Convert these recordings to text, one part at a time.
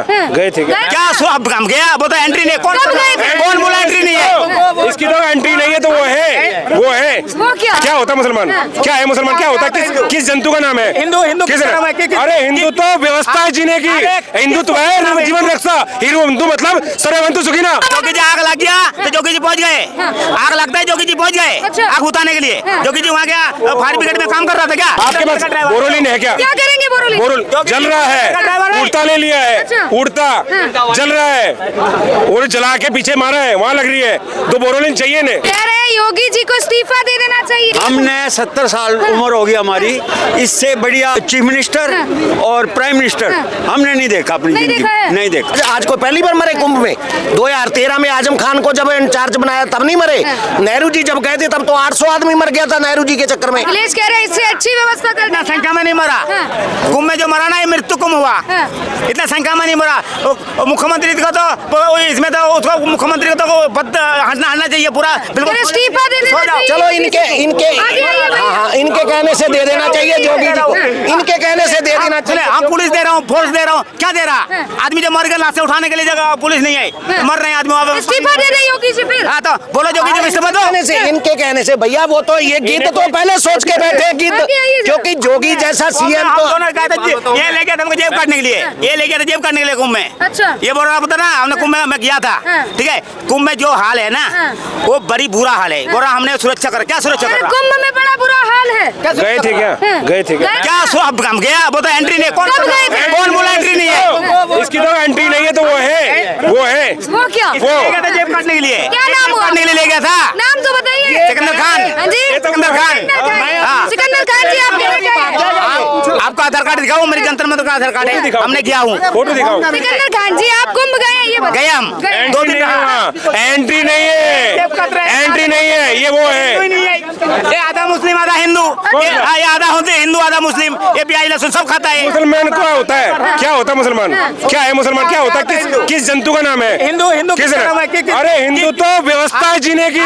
गए थे क्या? क्या अब हम गया, वो तो एंट्री नहीं। कौन बोला एंट्री नहीं है? इसकी तो एंट्री नहीं है, तो वो है वो क्या होता मुसलमान? क्या है मुसलमान? क्या होता है? किस जंतु का नाम है? हिंदू किस? अरे हिंदू तो व्यवस्था है जीने की, हिंदुत्व है जीवन रक्षा। हिंदू मतलब सर्वजंतु सुखी ना। जोगी जी आग लग गया तो जोगी जी पहुंच गए। आग लगता है जोगी जी पहुंच गए आग बुताने के लिए। जोगी जी वहाँ गया फायर ब्रिगेड में काम कर रहा था। क्या आपके पास बोरोलिन है क्या? क्या करेंगे बोरोल जल रहा है, उड़ता ले लिया है, उड़ता जल रहा है और जला के पीछे मारा है, वहाँ लग रही है, तो बोरोलिन चाहिए ने। कह रहे हैं योगी जी को इस्तीफा दे देना चाहिए। हमने 70 साल उम्र हो गई हमारी, इससे बढ़िया चीफ मिनिस्टर और प्राइम मिनिस्टर हमने नहीं देखा अपनी जिंदगी में, नहीं देखा। आज को पहली बार मरे कुंभ में। 2013 में आजम खान को जब इंचार्ज बनाया तब नहीं मरे। नेहरू जी जब गए थे तब तो 800 आदमी मर गया था नेहरू जी के चक्कर में। अखिलेश कह रहे हैं इससे अच्छी व्यवस्था करना। संख्या में नहीं मरा, कुंभ में जो मरा ना ये मृत्यु कुंभ हुआ। इतना संख्या में नहीं मरा। मुख्यमंत्री को तो इसमें तो उसको मुख्यमंत्री को तो पद हटना चाहिए पूरा, बिल्कुल इस्तीफा दे देना चाहिए। चलो इनके कहने से दे देना चाहिए जोगी जी को, इनके कहने से दे देना चाहिए। हम पुलिस दे रहा हूँ, फोर्स दे रहा हूँ, क्या दे रहा? आदमी जो मर गए लाश से उठाने के लिए जगह पुलिस नहीं आई, मर रहे हैं आदमी। इस्तीफा दे दे योगी जी फिर। हाँ तो बोलो जोगी जी इस्तीफा दो। इनके कहने से भैया वो तो ये गीत तो पहले सोच के बैठे गीत, क्योंकि जोगी जैसा सीएम तो ये लेके हमको जेब काटने के लिए, ये लेके था जेब काटने के लिए कुंभ में। अच्छा ये बोल रहा पता ना, हमने कुंभ में मैं गया था। ठीक है, कुंभ में जो हाल है ना वो बड़ी बुरा हाल है। बोल रहा हमने सुरक्षा कर, क्या सुरक्षा कर? कुंभ में बड़ा बुरा हाल है। गए थे क्या? गए थे क्या? क्या अब हम गया, वो तो एंट्री नहीं। कौन बोला एंट्री नहीं है? इसकी तो एंट्री नहीं है, तो वो है वो क्या? वो जेब काटने के लिए, क्या नाम हुआ? काटने के लिए ले गया था। नाम तो बताइए। सिकंदर खान। हाँ जी सिकंदर खान। हाँ। सिकंदर खान जी आप आपका आधार कार्ड दिखाओ, मेरी जंतर मंतर का आधार कार्ड है, हमने किया हूँ। फोटो दिखाओ। सिकंदर खान जी आप कुंभ गए हैं, ये गए हम दो दिन एंट्री नहीं है, एंट्री नहीं है, ये वो है। ये आधा मुस्लिम आधा हिंदू, ये आधा होते हिंदू आधा मुस्लिम, ये प्याज लहसुन सब खाता है। मुसलमान क्या होता है? क्या होता है मुसलमान? क्या है मुसलमान? क्या होता है? किस जंतु का नाम है? हिंदू किस? अरे हिंदू तो व्यवस्था है जीने की,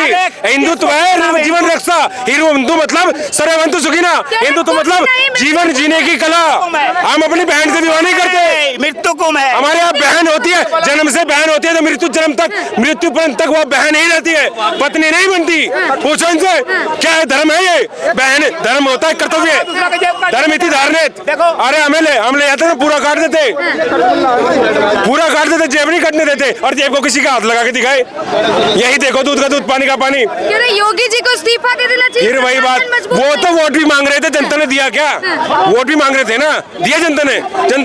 हिंदुत्व है जीवन रक्षा। हिंदू मतलब सर्वजंतु सुखी ना। हिंदू तो मतलब जीवन जीने की कला। हम अपनी बहन से विवाह नहीं करते, मृत्यु कुंभ है। हमारे यहाँ बहन होती है, जन्म से बहन होती है, तो मृत्यु पर्यंत तक वो बहन ही रहती है, पत्नी नहीं बनती। पूछो इनसे क्या है धर्म है ये? बहन धर्म होता है, कर्तव्य, धर्म इति धारणित। अरे हम ले जाते तो पूरा काट देते, जेब नहीं कटने देते, और जेब को किसी का हाथ लगा के दिखाए। यही देखो, दूध का दूध पानी का पानी। योगी जी को इस्तीफा दे देना चाहिए। फिर वही बात, वो तो वोट भी मांग रहे थे, जनता ने दिया क्या? वोट भी मांग रहे थे ना, दिया जनता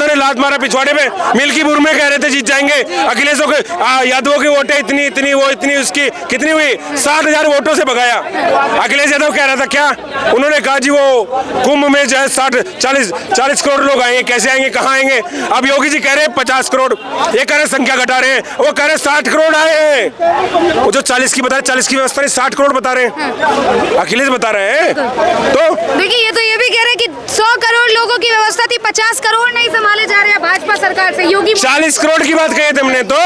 ने लात मारा पिछवाड़े पे। मिल्कीपुर में कह रहे थे जीत जाएंगे, अखिलेश यादवों की वोटें इतनी वो इतनी, उसकी कितनी हुई? 60,000 वोटों से भगाया। अखिलेश यादव कह रहा था क्या? उन्होंने कहा जी वो कुंभ में जो है 40 करोड़ लोग आएंगे, कैसे आएंगे, कहाँ आएंगे? अब योगी जी कह रहे हैं 50 करोड़, ये कह रहे संख्या घटा रहे हैं, वो कह रहे 60 करोड़ आए हैं। वो जो 40 की बता रहे, 40 की व्यवस्था 60 करोड़ बता रहे हैं, अखिलेश बता रहे हैं। तो देखिए ये तो ये भी कह रहे हैं कि 100 करोड़ लोगों की व्यवस्था थी, 50 करोड़ नहीं संभाले जा रहे हैं भाजपा सरकार से। योगी 40 करोड़ की बात कही तुमने, तो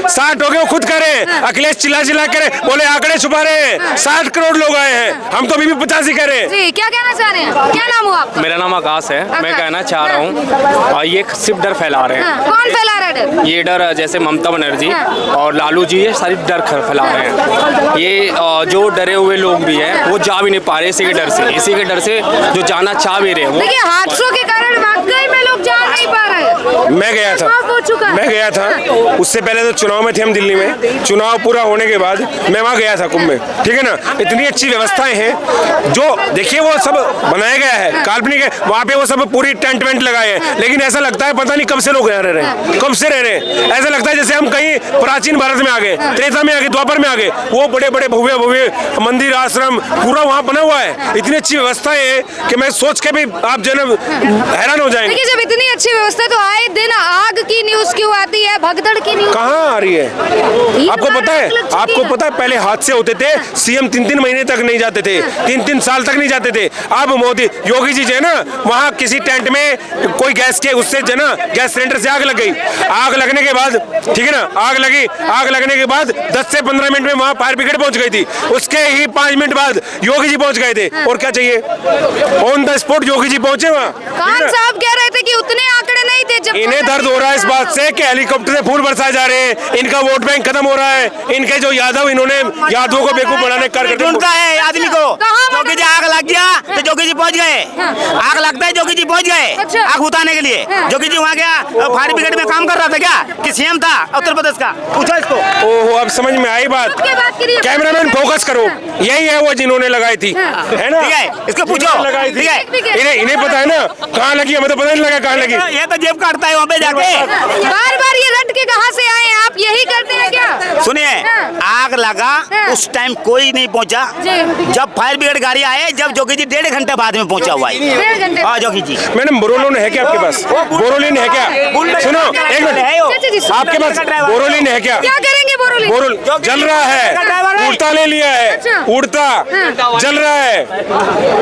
60 हो गए, वो खुद कह रहे हैं। अखिलेश चिल्ला करे, बोले आंकड़े छुपा रहे हैं, 60 करोड़ लोग आए हैं, हम तो अभी भी 50 ही कह रहे हैं। जी क्या कहना चाह रहे हैं? क्या नाम हुआ आपका? मेरा नाम आकाश है। मैं कहना चाह रहा हूँ ये सिर्फ डर फैला रहे हैं। कौन फैला रहा है डर? ये डर जैसे ममता बनर्जी और लालू जी ये सारी डर फैला रहे हैं। ये जो डरे हुए लोग भी हैं वो जा भी नहीं पा रहे इसी के डर से जो जाना चाह भी रहे हैं। देखिए हादसों के कारण वाकई में लोग जा नहीं पा रहे। मैं गया था, उससे पहले तो चुनाव में थे हम दिल्ली में, चुनाव पूरा होने के बाद मैं वहाँ गया था कुंभ में, ठीक है ना। इतनी अच्छी व्यवस्थाएं हैं, जो देखिए वो सब बनाया गया है, काल्पनिक है। वहाँ पे वो सब पूरी टेंट वेंट लगाए हैं, लेकिन ऐसा लगता है पता नहीं कब से लोग यहाँ रह रहे हैं, कब से रह रहे हैं। ऐसा लगता है जैसे हम कहीं प्राचीन भारत में आ गए, त्रेता में आ गए, द्वापर में आ गए। वो बड़े बड़े भव्य मंदिर आश्रम पूरा वहाँ बना हुआ है। इतनी अच्छी व्यवस्थाएं है कि मैं सोच के भी आप जो हैरान हो जाएंगे। जब इतनी अच्छी व्यवस्था तो आए दिन आग की न्यूज क्यों आती है, भगदड़ की न्यूज कहाँ आ रही है? आपको पता है पहले हादसे होते थे, सीएम 3-3 महीने तक नहीं जाते थे, 3-3 साल तक नहीं जाते थे। अब मोदी योगी जी जो है ना, वहाँ किसी टेंट में कोई गैस के उससे जो ना गैस सिलेंडर से आग लग गई, आग लगने के बाद ठीक है ना, आग लगने के बाद 10 से 15 मिनट में वहाँ फायर ब्रिगेड पहुंच गई थी। उसके ही 5 मिनट बाद योगी जी पहुंच गए थे। और क्या चाहिए? On the spot Yogi ji पहुंचे वहाँ। खान साहब कह रहे थे कि उतने आंकड़े नहीं नहीं थे जब इन्हें दर्द हो रहा है इस बात से कि हेलीकॉप्टर से फूल बरसाए जा रहे हैं, इनका वोट बैंक खत्म हो रहा है। इनके जो यादव, इन्होंने यादवों को बेवकूफ बनाने का कार्य ढूंढता है आदमी को। जोगी जी आग लग गया तो जोगी जी पहुंच गए, आग लगता है जोगी जी पहुंच गए अच्छा। आग बुताने के लिए। जोगी जी वहाँ गया, फायर ब्रिगेड में काम कर रहा था क्या कि सीएम था उत्तर प्रदेश का, पूछो इसको। ओहो, अब समझ में आई बात। आपके बात करिए। कैमरामैन फोकस करो, यही है वो जिन्होंने लगाई थी, है ना? ठीक है, इसको पूछो। जिन्होंने लगाई थी। ठीक है। इन्हें पता है ना कहाँ लगी, हमें तो पता नहीं लगा कहाँ लगी। ये तो जेब काटता है वहाँ पे जाके। बार बार ये रट के कहाँ से आए हैं आप, यही करते हैं क्या? सुनिए, आग लगा उस टाइम कोई नहीं पहुंचा, जब फायर ब्रिगेड गाड़ी आए, जब जोगी जी 1.5 घंटे बाद में पहुंचा हुआ है। 1.5 घंटे। हाँ जोगी जी। मैडम, बोरोलिन है क्या आपके पास? बोरोलिन है क्या? सुनो एक मिनट, आपके पास बोरोलिन है क्या? क्या करेंगे बोरोलिन? बोरोल जल रहा है, उड़ता ले लिया है, अच्छा। उड़ता जल रहा है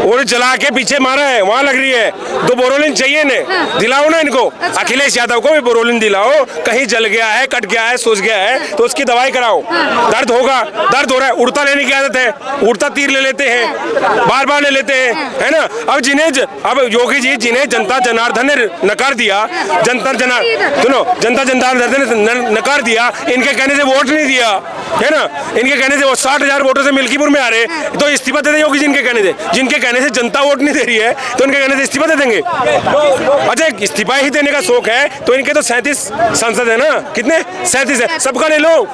और जला के पीछे मारा है, वहाँ लग रही है। तो बोरोलिन चाहिए ने, दिलाओ ना इनको। अखिलेश यादव को भी बोरोलिन दिलाओ, कहीं जल गया है, कट गया है, सूज गया है तो उसकी दवाई कराओ, दर्द होगा। दर्द हो रहा है, उड़ता लेने की आदत है, उड़ता तीर ले लेते हैं, बार बार ले लेते हैं, है ना? अब योगी जी जिन्हें जनता जनार्दन ने नकार दिया, जनता जनार्दन ने नकार दिया, इनके कहने से वोट नहीं दिया, है ना? इनके कहने से वो 60,000 वोटों से मिल्कीपुर में आ रहे, तो इस्तीफा दे दे योगी जी। इनके कहने से, जिनके कहने से जनता वोट नहीं दे रही है तो उनके कहने से इस्तीफा दे देंगे। अच्छा, इस्तीफा ही देने का शौक है तो इनके तो 37 सांसद है ना, कितने? 37 है, सबका ले लो,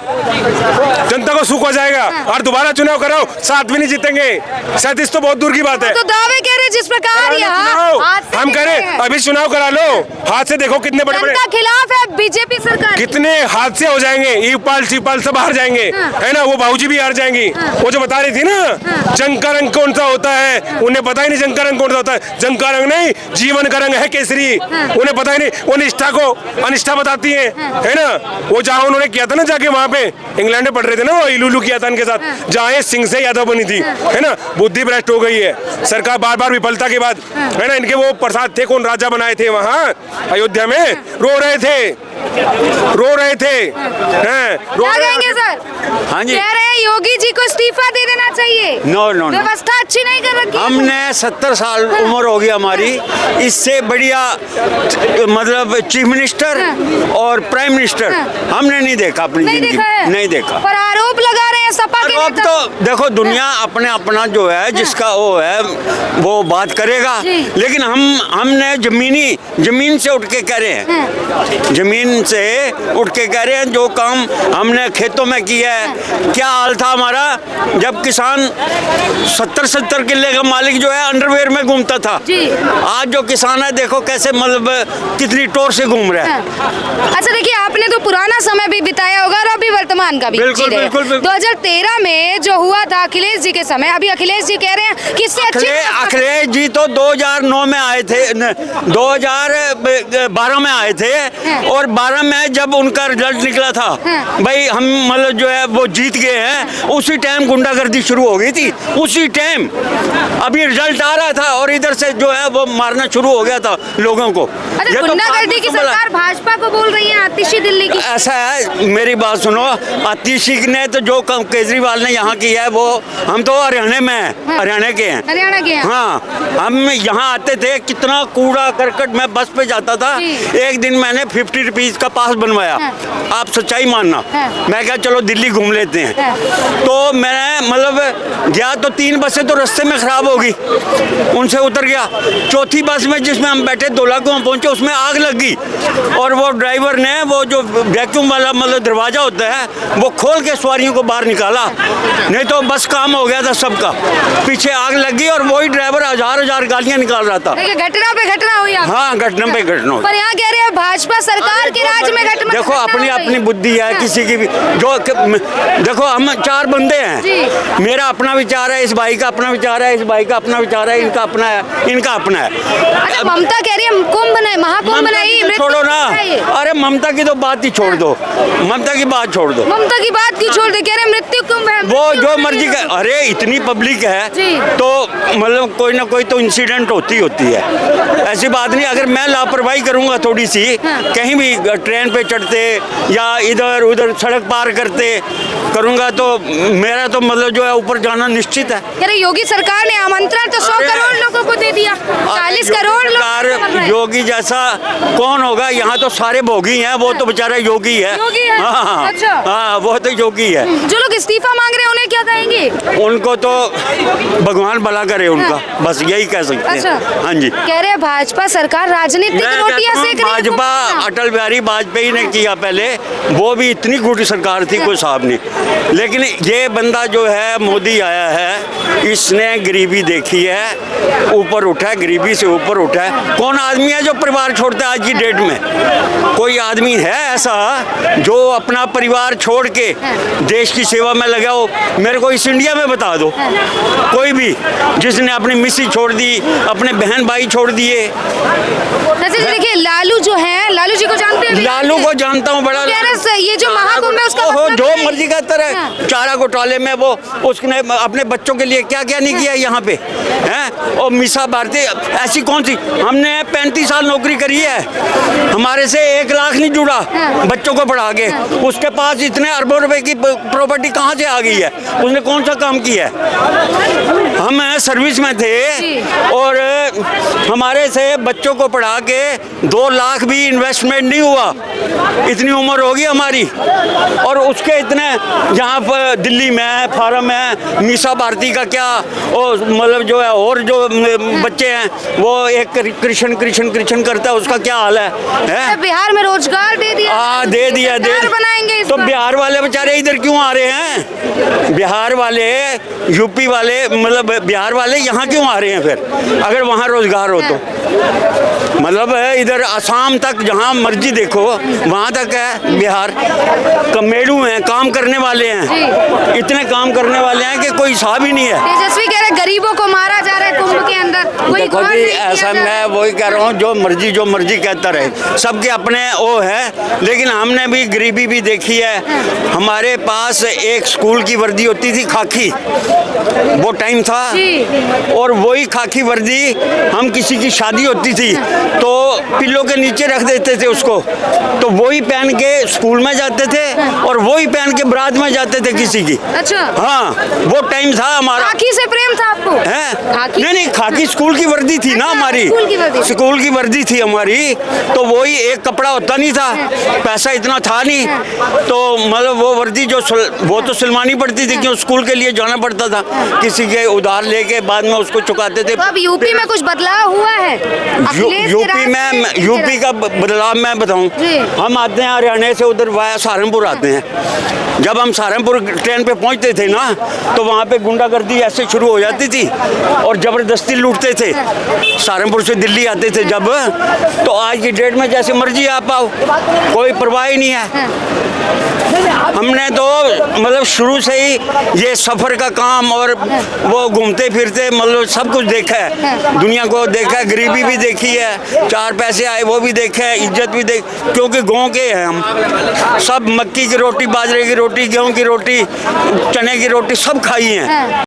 जनता को सुख हो जाएगा। और दोबारा चुनाव कराओ, 7 भी नहीं जीतेंगे, 37 तो बहुत दूर की बात है। तो दावे कह रहे जिस प्रकार यहाँ हम करें, अभी चुनाव करा लो, हाथ से देखो कितने बड़े बड़े जनता खिलाफ है बीजेपी सरकार। कितने हादसे हो जाएंगे, ईपाल शिवपाल सब हार जाएंगे, है ना? वो बाबूजी भी हार जाएंगी। वो जो बता रही थी ना जंग का रंग कौन सा होता है, उन्हें पता ही नहीं जंग का रंग कौन सा होता है। जंग का रंग नहीं, जीवन का रंग है केसरी, उन्हें पता ही नहीं। वो निष्ठा को अनिष्ठा बताती है ना? वो जहाँ उन्होंने किया था ना, जाके वहाँ पे इंग्लैंड में पढ़ रहे थे ना, वो इलूलू किया था इनके साथ, जहाँ ये सिंह से यादव बनी थी, है ना? बुद्धि भ्रष्ट हो गई है सरकार बार बार विफलता के बाद, है ना? इनके वो प्रसाद थे, कौन राजा बनाए थे वहाँ अयोध्या में, रो रहे थे हैं। क्या कहेंगे सर? हाँ जी। कह रहे हैं योगी जी को इस्तीफा दे देना चाहिए। No no no. व्यवस्था अच्छी नहीं कर रखी। हमने 70 साल उम्र हो गई हमारी, इससे बढ़िया मतलब चीफ मिनिस्टर और प्राइम मिनिस्टर हमने नहीं देखा अपनी जिंदगी में, नहीं देखा। पर आरोप लगा रहे हैं सपा के अब नेता। तो देखो दुनिया अपने अपना जो है जिसका वो है वो बात करेगा, लेकिन हमने जमीन से उठ के कह रहे हैं, जमीन से उठ के कह रहे हैं जो काम हमने खेतों में किया है। क्या हाल था हमारा जब किसान 70 किले का मालिक जो है अंडरवेयर में घूमता था, आज जो किसान है देखो कैसे मतलब कितनी टोर से घूम रहा है। अच्छा देखिए, आपने तो पुराना समय भी बिताया होगा और अभी वर्तमान का भी बिल्कुल, जी रहे हैं। बिल्कुल। 2013 में जो हुआ था अखिलेश जी के समय, अभी अखिलेश जी कह रहे हैं कि इससे अच्छी अखिलेश जी तो 2009 में आए थे, 2012 में आए थे, और 12 में जब उनका रिजल्ट निकला था भाई हम मतलब जो है वो जीत गए हैं, उसी टाइम गुंडागर्दी शुरू हो गई थी, उसी टाइम। अभी रिजल्ट आ रहा था और इधर से जो है वो मारना शुरू हो गया था लोगों को। अच्छा, गुंडागर्दी की सरकार भाजपा को बोल रही है, आतिशी दिल्ली की। ऐसा है, मेरी बात सुनो, आतिशी ने तो जो केजरीवाल ने यहाँ किया है वो, हम तो हरियाणा में हैं, हरियाणा के हैं, हरियाणा के हैं। हाँ, हम यहाँ आते थे, कितना कूड़ा करकट, मैं बस पे जाता था, एक दिन मैंने 50 रुपीज का पास बनवाया, आप सच्चाई मानना, मैं क्या चलो दिल्ली घूम लेते हैं, तो मैंने मतलब गया तो 3 बसें तो रास्ते में खराब हो गई, उनसे उतर गया, चौथी बस में जिसमें हम बैठे धौलाकुआं पहुंचे उसमें आग लग गई, और वो ड्राइवर ने वो जो वैक्यूम वाला मतलब दरवाजा होता है वो खोल के सवारियों को बाहर निकाला, नहीं तो बस काम हो गया था सबका। पीछे आग लग गई और वही ड्राइवर हजार गालियां निकाल रहा था। घटना पे घटना हुई। हाँ, घटना पे घटना। पर यहाँ कह रहे हैं भाजपा सरकार के राज में घटना। देखो अपनी अपनी बुद्धि है किसी की भी, जो देखो हम 4 बंदे हैं, मेरा अपना विचार है, इस भाई का अपना विचार है, इस भाई का अपना विचार है, इनका अपना है, इनका अपना है। अच्छा, ममता कह रही है कुंभ नहीं, महाकुंभ नहीं, छोड़ो ना, अरे ममता की तो बात बात ही छोड़ दो, ममता की बात छोड़ दो। ममता की बात क्यों छोड़ दे? कह रहे मृत्यु कुंभ है। वो जो मर्जी का, अरे इतनी पब्लिक है जी। तो मतलब कोई ना कोई तो इंसिडेंट होती है। ऐसी बात नहीं, अगर मैं लापरवाही करूंगा थोड़ी सी, कहीं भी ट्रेन पे चढ़ते या इधर उधर सड़क पार करते करूंगा तो मेरा तो मतलब जो है ऊपर जाना निश्चित है। कह रहे योगी सरकार ने आमंत्रण तो 100 करोड़ लोगों को दे दिया, 40 करोड़ लोग। योगी जैसा कौन होगा? यहाँ तो सारे भोगी हैं, वो तो बेचारा योगी है। योगी है? हाँ अच्छा। हाँ, वो तो योगी है। जो लोग इस्तीफा मांग रहे हैं उन्हें क्या कहेंगे? उनको तो भगवान भला करे उनका, बस यही कह सकते हैं। अच्छा। हाँ जी, कह रहे भाजपा सरकार राजनीतिक मैं रोटियां कहता हूँ सेक रही है। भाजपा अटल बिहारी वाजपेयी ने किया पहले, वो भी इतनी गुड सरकार थी कोई साहब नहीं। लेकिन ये बंदा जो है मोदी आया है, इसने गरीबी देखी है, ऊपर उठा है, गरीबी से ऊपर उठा है। कौन आदमी है जो परिवार छोड़ता है आज की डेट में? कोई आदमी है ऐसा जो अपना परिवार छोड़ के देश की सेवा में लगा हो? मेरे को इस इंडिया में बता दो कोई भी जिसने अपनी मिसी छोड़ दी, अपने बहन भाई छोड़ दिए। अच्छा जी, देखिए लालू जो है, लालू जी को जानते हैं? लालू को जानता हूँ, बड़ा कह रहे हैं, ये जो महाकुंभ है उसका ओहो, मतलब जो नहीं। मर्जी करता रहे। हाँ। चारा घोटाले में वो उसने अपने बच्चों के लिए क्या क्या नहीं किया यहाँ पे हैं? और मीसा भारती ऐसी कौन सी? हमने 35 साल नौकरी करी है, हमारे से 1 लाख नहीं जुड़ा बच्चों को पढ़ा के। उसके पास इतने अरबों रुपए की प्रॉपर्टी कहाँ से आ गई है? उसने कौन सा काम किया है? हम सर्विस में थे और हमारे से बच्चों को पढ़ा के 2 लाख भी इन्वेस्टमेंट नहीं हुआ। इतनी उम्र होगी हमारी और उसके इतने यहाँ पर दिल्ली में फार्म है। मीसा भारती का क्या और मतलब जो है, और जो बच्चे हैं वो एक कृष्ण करता है, उसका क्या हाल है? बिहार में रोजगार दे दिया। हाँ, दे दिया। बनाएंगे इस तो बार। बिहार वाले बेचारे इधर क्यों आ रहे हैं? बिहार वाले, यूपी वाले, मतलब बिहार वाले यहाँ क्यों आ रहे हैं फिर, अगर वहाँ रोजगार हो तो? मतलब इधर असम तक जहाँ मर्जी देखो वहाँ तक है बिहार। कमेड़ू हैं, काम करने वाले हैं, इतने काम करने वाले हैं कि कोई हिसाब ही नहीं है। तेजस्वी कह रहे गरीबों को मारा जा रहा है कुंभ के अंदर, कोई देखो गौर जी, नहीं किया ऐसा जा रहा। मैं वही कह रहा हूँ, जो मर्जी कहता रहे, सबके अपने वो है। लेकिन हमने भी गरीबी भी देखी है। हमारे पास एक स्कूल की वर्दी होती थी खाकी, वो टाइम था, और वही खाकी वर्दी हम किसी की शादी होती थी तो पिल्लों के नीचे रख देते थे उसको, तो वही पहन के स्कूल में जाते थे और वही पहन के बारात में जाते थे किसी की। अच्छा। हाँ, वो टाइम था हमारा। खाकी से प्रेम था आपको? है? नहीं, खाकी स्कूल की वर्दी थी ना हमारी। स्कूल की वर्दी थी हमारी, तो वही एक कपड़ा होता नहीं था, पैसा इतना था नहीं, तो मतलब वो वर्दी जो वो तो सिलवानी पड़ती थी क्यों, स्कूल के लिए जाना पड़ता था, किसी के उधार लेके बाद में उसको चुकाते थे। तो अब यूपी में कुछ बदलाव हुआ है? यूपी का बदलाव मैं बताऊं, हम आते हैं हरियाणा से, उधर वाया सहारनपुर आते हैं। जब हम सहारनपुर ट्रेन पे पहुंचते थे ना, तो वहाँ पे गुंडागर्दी ऐसे शुरू हो जाती थी और ज़बरदस्ती लूटते थे। सहारनपुर से दिल्ली आते थे जब, तो आज की डेट में जैसे मर्जी आप आओ, कोई परवाह ही नहीं है। हमने तो मतलब शुरू से ही ये सफ़र का काम और वो घूमते फिरते मतलब सब कुछ देखा है, दुनिया को देखा है, गरीबी भी देखी है, 4 पैसे आए वो भी देखा है, इज्जत भी देख, क्योंकि गाँव के हैं हम सब। मक्की की रोटी, बाजरे की रोटी, गेहूं की रोटी, चने की रोटी सब खाई हैं।